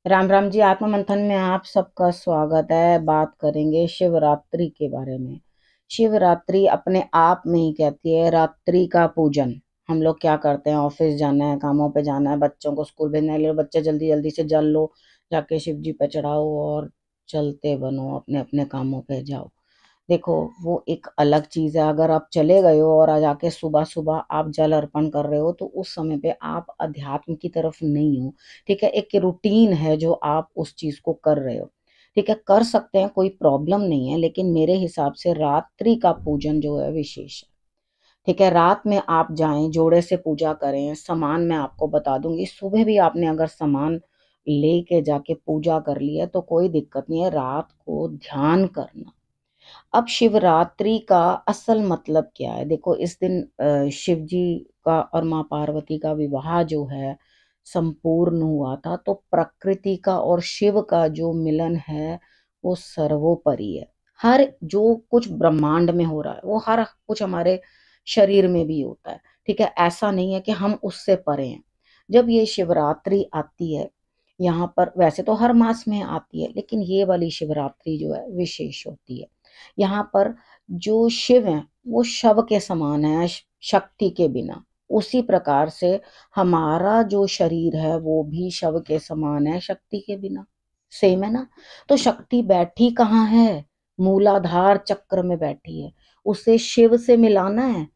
राम राम जी। आत्म मंथन में आप सबका स्वागत है। बात करेंगे शिवरात्रि के बारे में। शिवरात्रि अपने आप में ही कहती है रात्रि का पूजन। हम लोग क्या करते हैं, ऑफिस जाना है, कामों पे जाना है, बच्चों को स्कूल भेजना है, ले लो बच्चे जल्दी जल्दी से जल लो, जाके शिव जी पे चढ़ाओ और चलते बनो, अपने अपने कामों पे जाओ। देखो, वो एक अलग चीज है। अगर आप चले गए हो और आज आके सुबह सुबह आप जल अर्पण कर रहे हो तो उस समय पे आप अध्यात्म की तरफ नहीं हो। ठीक है, एक रूटीन है जो आप उस चीज को कर रहे हो। ठीक है, कर सकते हैं, कोई प्रॉब्लम नहीं है, लेकिन मेरे हिसाब से रात्रि का पूजन जो है विशेष है। ठीक है, रात में आप जाएं, जोड़े से पूजा करें। सामान मैं आपको बता दूंगी, सुबह भी आपने अगर सामान लेके जाके पूजा कर लिया तो कोई दिक्कत नहीं है। रात को ध्यान करना। अब शिवरात्रि का असल मतलब क्या है? देखो, इस दिन शिव जी का और माँ पार्वती का विवाह जो है संपूर्ण हुआ था। तो प्रकृति का और शिव का जो मिलन है वो सर्वोपरि है। हर जो कुछ ब्रह्मांड में हो रहा है वो हर कुछ हमारे शरीर में भी होता है। ठीक है, ऐसा नहीं है कि हम उससे परे हैं। जब ये शिवरात्रि आती है, यहाँ पर वैसे तो हर मास में आती है, लेकिन ये वाली शिवरात्रि जो है विशेष होती है। यहाँ पर जो शिव है वो शव के समान है, शक्ति के बिना। उसी प्रकार से हमारा जो शरीर है वो भी शव के समान है, शक्ति के बिना। सेम है ना? तो शक्ति बैठी कहाँ है? मूलाधार चक्र में बैठी है। उसे शिव से मिलाना है।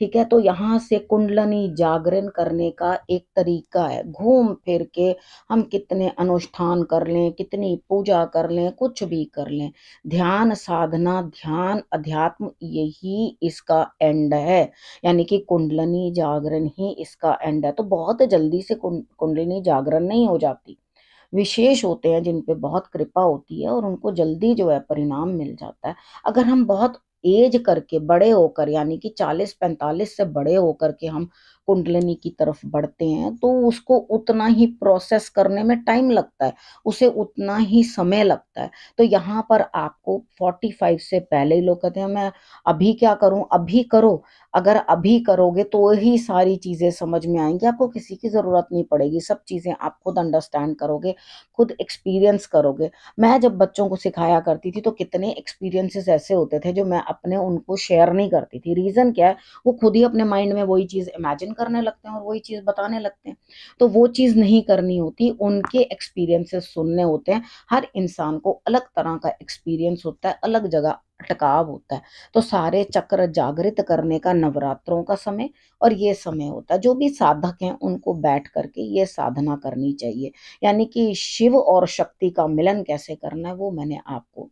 ठीक है, तो यहाँ से कुंडलनी जागरण करने का एक तरीका है। घूम फिर के हम कितने अनुष्ठान कर लें, कितनी पूजा कर लें, कुछ भी कर लें, ध्यान साधना, ध्यान अध्यात्म, यही इसका एंड है। यानी कि कुंडलनी जागरण ही इसका एंड है। तो बहुत जल्दी से कुंडलिनी जागरण नहीं हो जाती। विशेष होते हैं जिन पे बहुत कृपा होती है और उनको जल्दी जो है परिणाम मिल जाता है। अगर हम बहुत एज करके, बड़े होकर, यानी कि 40-45 से बड़े होकर के हम कुंडलिनी की तरफ बढ़ते हैं तो उसको उतना ही प्रोसेस करने में टाइम लगता है, उसे उतना ही समय लगता है। तो यहाँ पर आपको 45 से पहले ही लोग कहते हैं मैं अभी क्या करूं, अभी करो। अगर अभी करोगे तो ही सारी चीजें समझ में आएंगी, आपको किसी की जरूरत नहीं पड़ेगी, सब चीजें आप खुद अंडरस्टैंड करोगे, खुद एक्सपीरियंस करोगे। मैं जब बच्चों को सिखाया करती थी तो कितने एक्सपीरियंसेस ऐसे होते थे जो मैं अपने उनको शेयर नहीं करती थी। रीजन क्या है? वो खुद ही अपने माइंड में वही चीज इमेजिन करने लगते हैं और वही चीज बताने लगते हैं। तो वो चीज नहीं करनी होती, उनके एक्सपीरियंसेस सुनने होते हैं। हर इंसान को अलग तरह का एक्सपीरियंस होता है, अलग जगह अटकाव होता है। तो सारे चक्र जागृत करने का नवरात्रों का समय और ये समय होता है। जो भी साधक हैं उनको बैठ करके ये साधना करनी चाहिए। यानी कि शिव और शक्ति का मिलन कैसे करना है वो मैंने आपको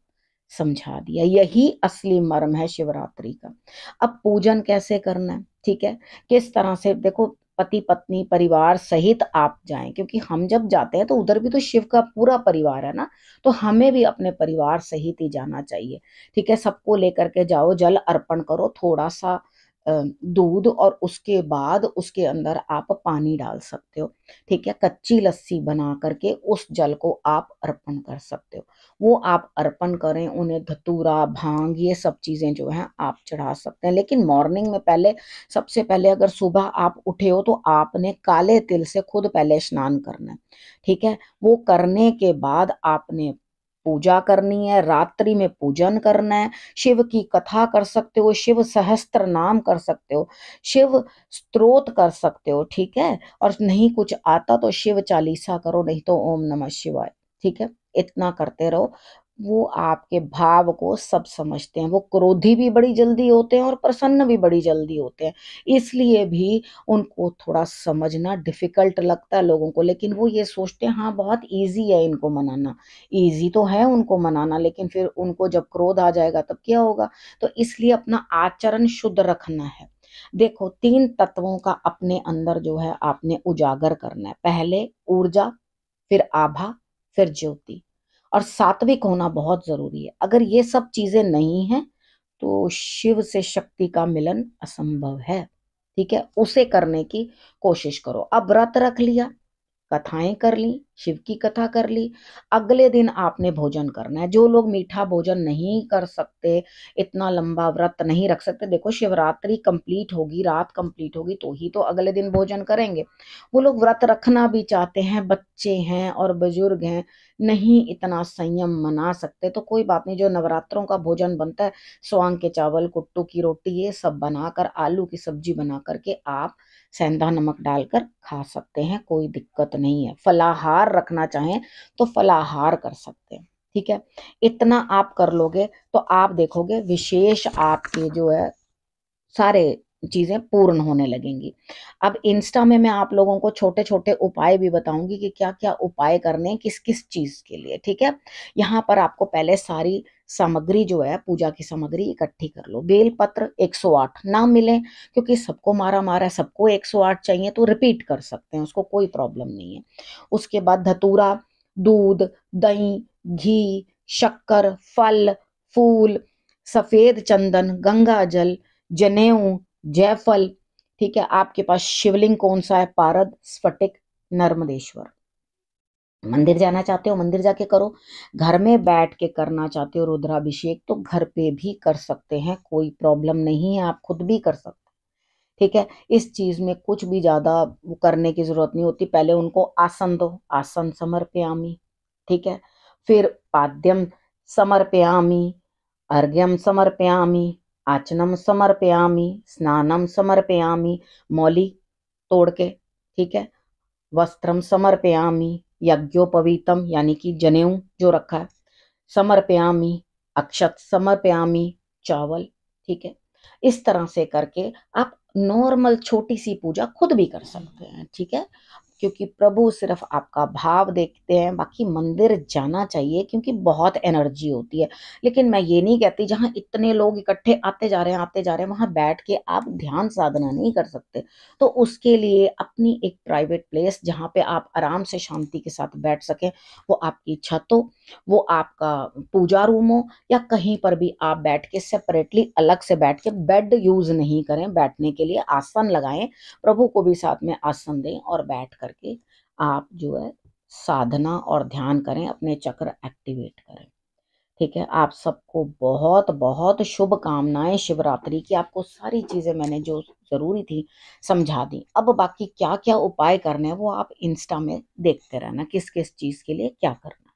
समझा दिया। यही असली मर्म है शिवरात्रि का। अब पूजन कैसे करना है? ठीक है, किस तरह से? देखो, पति पत्नी परिवार सहित आप जाएं, क्योंकि हम जब जाते हैं तो उधर भी तो शिव का पूरा परिवार है ना। तो हमें भी अपने परिवार सहित ही जाना चाहिए। ठीक है, सबको लेकर के जाओ, जल अर्पण करो, थोड़ा सा दूध, और उसके बाद उसके अंदर आप पानी डाल सकते हो। ठीक है, कच्ची लस्सी बना करके उस जल को आप अर्पण कर सकते हो। वो आप अर्पण करें, उन्हें धतूरा, भांग, ये सब चीजें जो हैं आप चढ़ा सकते हैं। लेकिन मॉर्निंग में पहले, सबसे पहले अगर सुबह आप उठे हो तो आपने काले तिल से खुद पहले स्नान करना है। ठीक है, वो करने के बाद आपने पूजा करनी है, रात्रि में पूजन करना है। शिव की कथा कर सकते हो, शिव सहस्त्र नाम कर सकते हो, शिव स्तोत्र कर सकते हो। ठीक है, और नहीं कुछ आता तो शिव चालीसा करो, नहीं तो ओम नमः शिवाय। ठीक है, इतना करते रहो। वो आपके भाव को सब समझते हैं। वो क्रोधी भी बड़ी जल्दी होते हैं और प्रसन्न भी बड़ी जल्दी होते हैं। इसलिए भी उनको थोड़ा समझना डिफिकल्ट लगता है लोगों को, लेकिन वो ये सोचते हैं हाँ बहुत इजी है इनको मनाना। इजी तो है उनको मनाना, लेकिन फिर उनको जब क्रोध आ जाएगा तब क्या होगा? तो इसलिए अपना आचरण शुद्ध रखना है। देखो, 3 तत्वों का अपने अंदर जो है आपने उजागर करना है। पहले ऊर्जा, फिर आभा, फिर ज्योति, और सात्विक होना बहुत जरूरी है। अगर ये सब चीजें नहीं है तो शिव से शक्ति का मिलन असंभव है। ठीक है, उसे करने की कोशिश करो। अब व्रत रख लिया, कथाएं कर ली, शिव की कथा कर ली, अगले दिन आपने भोजन करना है। जो लोग मीठा भोजन नहीं कर सकते, इतना लंबा व्रत नहीं रख सकते, देखो शिवरात्रि कंप्लीट होगी, रात कंप्लीट होगी तो ही तो अगले दिन भोजन करेंगे। वो लोग व्रत रखना भी चाहते हैं, बच्चे हैं और बुजुर्ग हैं, नहीं इतना संयम मना सकते, तो कोई बात नहीं। जो नवरात्रों का भोजन बनता है, स्वांग के चावल, कुट्टू की रोटी, ये सब बनाकर, आलू की सब्जी बना करके आप सेंधा नमक डालकर खा सकते हैं, कोई दिक्कत नहीं है। फलाहार रखना चाहें तो फलाहार कर सकते हैं, ठीक है। इतना आप कर लोगे तो आप देखोगे विशेष आपके जो है सारे चीजें पूर्ण होने लगेंगी। अब इंस्टा में मैं आप लोगों को छोटे छोटे उपाय भी बताऊंगी कि क्या क्या उपाय करने हैं किस किस चीज के लिए, ठीक है। यहाँ पर आपको पहले सारी सामग्री जो है, पूजा की सामग्री इकट्ठी कर लो। बेलपत्र 108 ना मिले, क्योंकि सबको मारा मारा है, सबको 108 चाहिए तो रिपीट कर सकते हैं, उसको कोई प्रॉब्लम नहीं है। उसके बाद धतूरा, दूध, दही, घी, शक्कर, फल, फूल, सफेद चंदन, गंगा जल, जनेऊ, जयफल, ठीक है। आपके पास शिवलिंग कौन सा है? पारद, स्फटिक, नर्मदेश्वर। मंदिर जाना चाहते हो मंदिर जाके करो, घर में बैठ के करना चाहते हो रुद्राभिषेक तो घर पे भी कर सकते हैं, कोई प्रॉब्लम नहीं है, आप खुद भी कर सकते हैं, ठीक है। इस चीज में कुछ भी ज्यादा करने की जरूरत नहीं होती। पहले उनको आसन दो, आसन समर्पयामि, ठीक है। फिर पाद्यम समर्पयामि, अर्घ्यम समर्पयामि, आचनम समर्पयामि, स्नानम समर्पयामि, मौली तोड़ के, ठीक है। वस्त्रम समर्पयामि, यज्ञोपवीतम यानी कि जनेऊ जो रखा है समर्पयामि, अक्षत समर्पयामि, चावल, ठीक है। इस तरह से करके आप नॉर्मल छोटी सी पूजा खुद भी कर सकते हैं, ठीक है। क्योंकि प्रभु सिर्फ आपका भाव देखते हैं, बाकी मंदिर जाना चाहिए क्योंकि बहुत एनर्जी होती है। लेकिन मैं ये नहीं कहती जहां इतने लोग इकट्ठे आते जा रहे हैं वहां बैठ के आप ध्यान साधना नहीं कर सकते, तो उसके लिए अपनी एक प्राइवेट प्लेस जहां पे आप आराम से शांति के साथ बैठ सके, वो आपकी छत हो, वो आपका पूजा रूम हो, या कहीं पर भी आप बैठ के सेपरेटली अलग से बैठ के, बेड यूज नहीं करें बैठने के लिए, आसन लगाएं, प्रभु को भी साथ में आसन दें और बैठ करके आप जो है साधना और ध्यान करें, अपने चक्र एक्टिवेट करें, ठीक है। आप सबको बहुत बहुत शुभकामनाएं शिवरात्रि की। आपको सारी चीजें मैंने जो जरूरी थी समझा दी। अब बाकी क्या क्या उपाय करने हैं वो आप इंस्टा में देखते रहना, किस किस चीज के लिए क्या करना है।